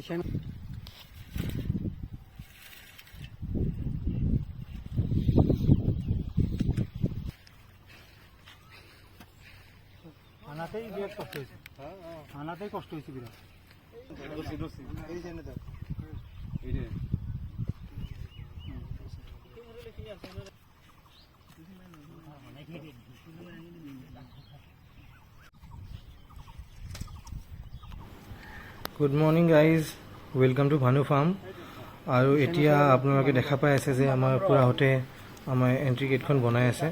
ইখান আনাতেই বিৰাট কষ্ট হয়েছে, আনাতেই কষ্ট হয়েছে বিৰাট। এই যে দেখ এই যে good morning guys, welcome to Bhanu farm. আৰু এতিয়া আপোনালোকে দেখা পাই আছে যে আমাৰ খুৰাহঁতে আমাৰ এণ্ট্ৰি গেটখন বনাই আছে।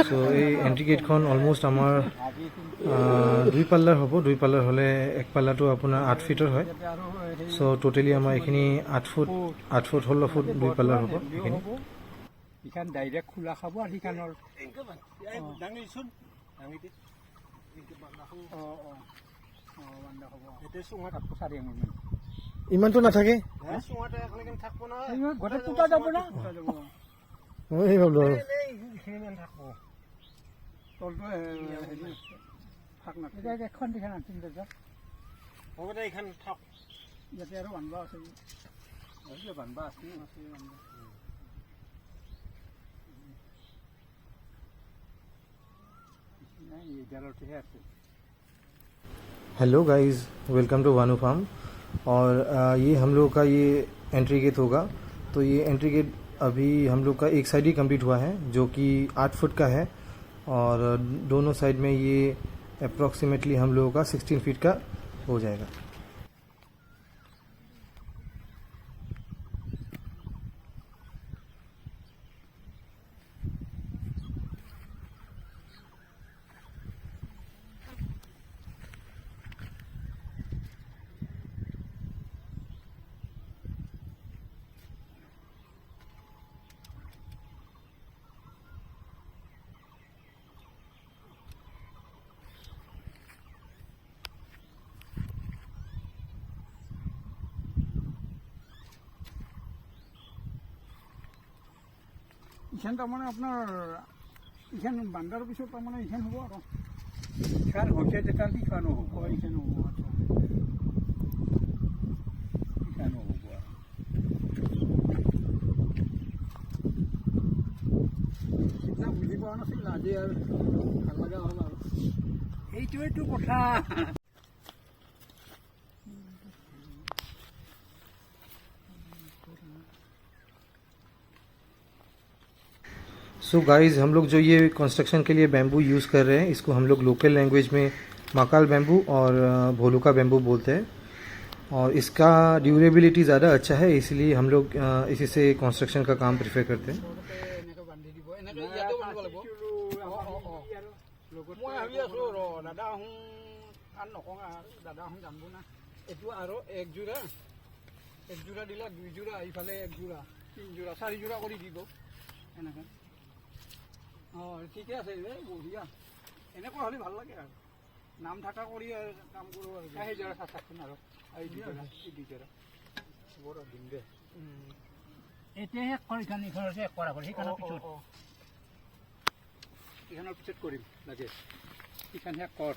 চ' এই এণ্ট্ৰি গেটখন অলম'ষ্ট আমাৰ 2 পাল্লাৰ হ'ব। 2 পাল্লাৰ হ'লে এক পাল্লাটো আপোনাৰ 8 ফিটৰ হয়। চ' টোটেলি আমাৰ এইখিনি 8 ফুট 16 ফুট 2 পাল্লাৰ হ'ব এইখিনি। ইখান ডাইৰেক্ট খোলা খাব আৰু সিখানৰ ইমানটো নাথাকে, গোটেই টুটা যাব না, মই সেই ভাবিলোঁ আৰু তলটো থাক না এখন দিখান আনছিল হ'ব দে। এইখন থাক, ইয়াতে আৰু বান্ধবা আছে, বান্ধবা আছে এডালতহে আছে। Hello guys, welcome to Bhanu farm. और ये हम लोग का ये एंट्री गेट होगा। तो ये एंट्री गेट अभी हम लोग का एक साइड ही कंप्लीट हुआ है, जो कि 8 फुट का है। और दोनों साइड में ये अप्रॉक्सीमेटली हम लोगों का 16 फीट का हो जाएगा। ইখান তাৰমানে আপোনাৰ ইখান বান্ধাৰ পিছত তাৰমানে ইখান হ'ব আৰু ইখান হৈছে যেতিয়া ইখানো হ'ব, ইখানো হ'ব, ইখানো হ'ব। সিদিনা বুজি পোৱা নাছিল, আজি আৰু ভাল লগা হ'ল আৰু এইটোৱেইটো কথা। सो गाइस, हम लोग जो ये कंस्ट्रक्शन के लिए बैम्बू यूज़ कर रहे हैं, इसको हम लोग लोकल लैंग्वेज में माकाल बैम्बू और भोलुका बैम्बू बोलते हैं। और इसका ड्यूरेबिलिटी ज़्यादा अच्छा है, इसलिए हम लोग इसी से कंस्ट्रक्शन का काम प्रेफर करते हैं। মই ভাবি আছো দাদা আহোঁ আৰু নকওঁ দাদা আহোঁ যাম না, এইটো আৰু একযোৰা দিলা, 2 যোৰা, ইফালে 1 যোৰা, 3 যোৰা, 4 যোৰা কৰি দিব এনেকৈ। অঁ ঠিকে আছে, বঢ়িয়া, এনেকুৱা হ'লে ভাল লাগে আৰু নাম থকা কৰি কাম কৰোঁ আৰু সেই যোৰা চাচোন আৰু এই 2 যোৰা বৰ দিম দে। এতিয়া শেষ কৰি ইখন শেষ কৰা কৰি সেইখনৰ পিছত ইখনৰ পিছত কৰিম লাগে, ইখন শেষ কৰ।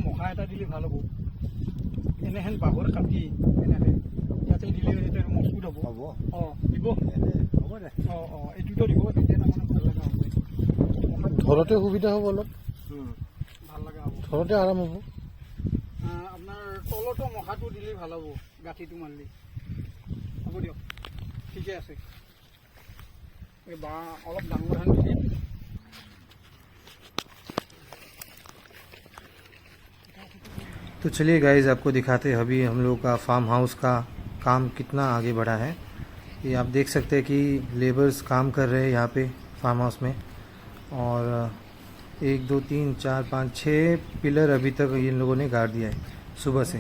মখা এটা দিলে ভাল হ'ব। এনেহেন বাঁহৰ কাটি এনেকৈ ইয়াতে দিলে সেইটো মজবুত হ'ব। হ'ব অঁ দিব। হ'ব দে। এইটোতো দিব, তেতিয়া তাৰমানে ভাল লগা হ'ব। ধৰোঁতে সুবিধা হ'ব অলপ, ভাল লগা হ'ব। ধৰোঁতে আৰাম হ'ব। আপোনাৰ তলতো মখাটো দিলেই ভাল হ'ব, গাঁঠিটো মাৰিলে। হ'ব দিয়ক, ঠিকে আছে। এই বাঁহ অলপ ডাঙৰ ধান দিলে। तो चलिए गाइस, आपको दिखाते हैं अभी हम लोग का फार्म हाउस का काम कितना आगे बढ़ा है। ये आप देख सकते हैं कि लेबर्स काम कर रहे हैं यहाँ पे फार्म हाउस में, और 1 2 3 4 5 6 पिलर अभी तक इन लोगों ने गाड़ दिया है सुबह से।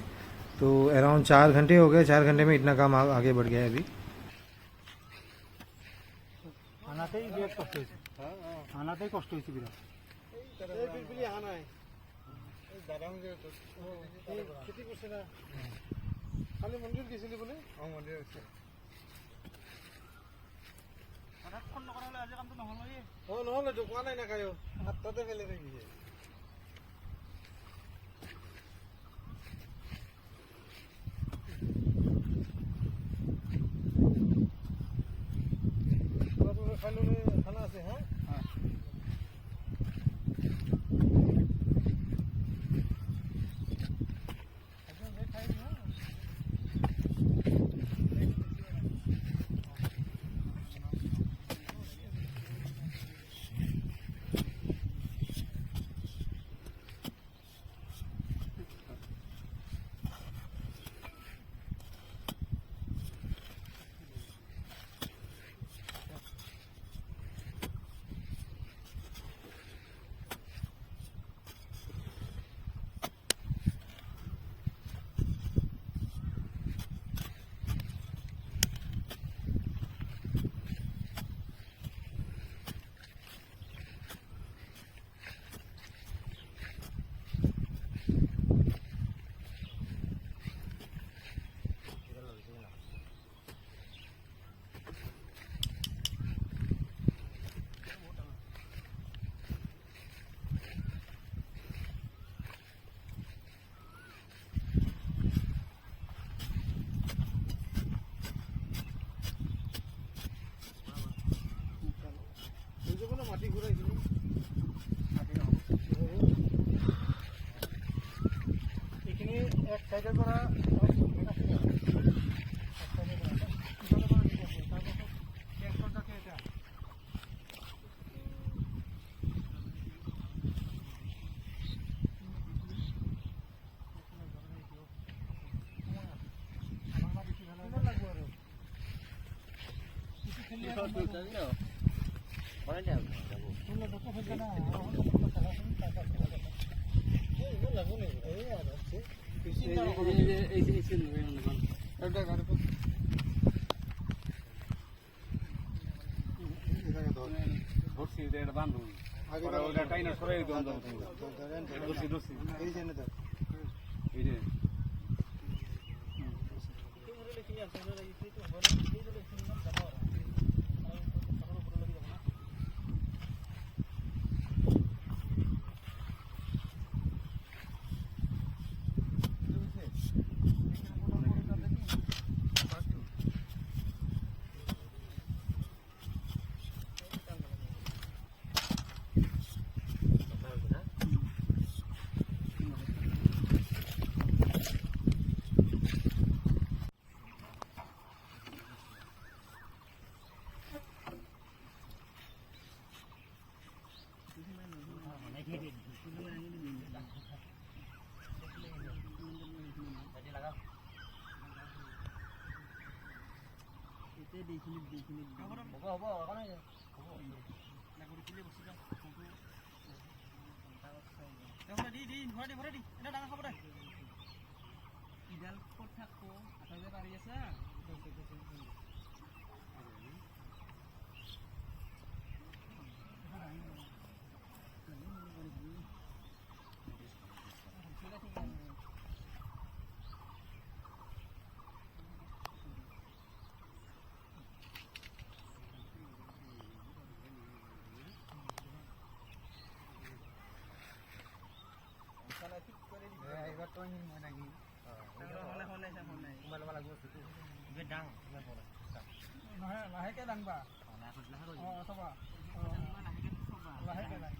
तो अराउंड 4 घंटे हो गए, 4 घंटे में इतना काम आगे बढ़ गया है अभी। আনাতেই বিৰাট কষ্ট হৈছে, আনাতেই কষ্ট হৈছে বিৰাট। খেতি কৰিছে না, কালি মন্দিৰ গৈছিলি বোলে? মন্দিৰ গৈছে। ফোন নকৰালে আজি কামটো নহ'লে। নহ'লেতো কোৱা নাই না কায়ো, হাততে ফেলে থাকিছে। খানা আছে, হ্যাঁ? মাটি ঘূৰাইছিলো, এইখিনি এক চাইডৰ পৰা লাহেকে দাংবা চাবা লাহেকে দাং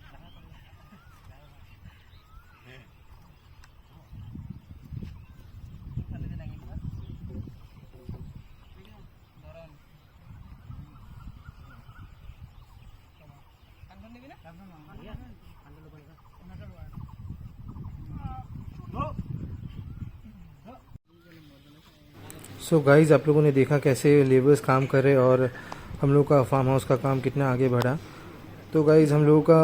सो गाइज आप लोगों ने देखा कैसे लेबर्स काम कर रहे और हम लोग का फार्म हाउस का काम कितना आगे बढ़ा। तो गाइज हम लोगों का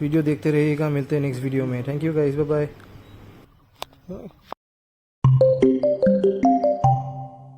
वीडियो देखते रहिएगा, मिलते हैं नेक्स्ट वीडियो में। Thank you guys, bye bye.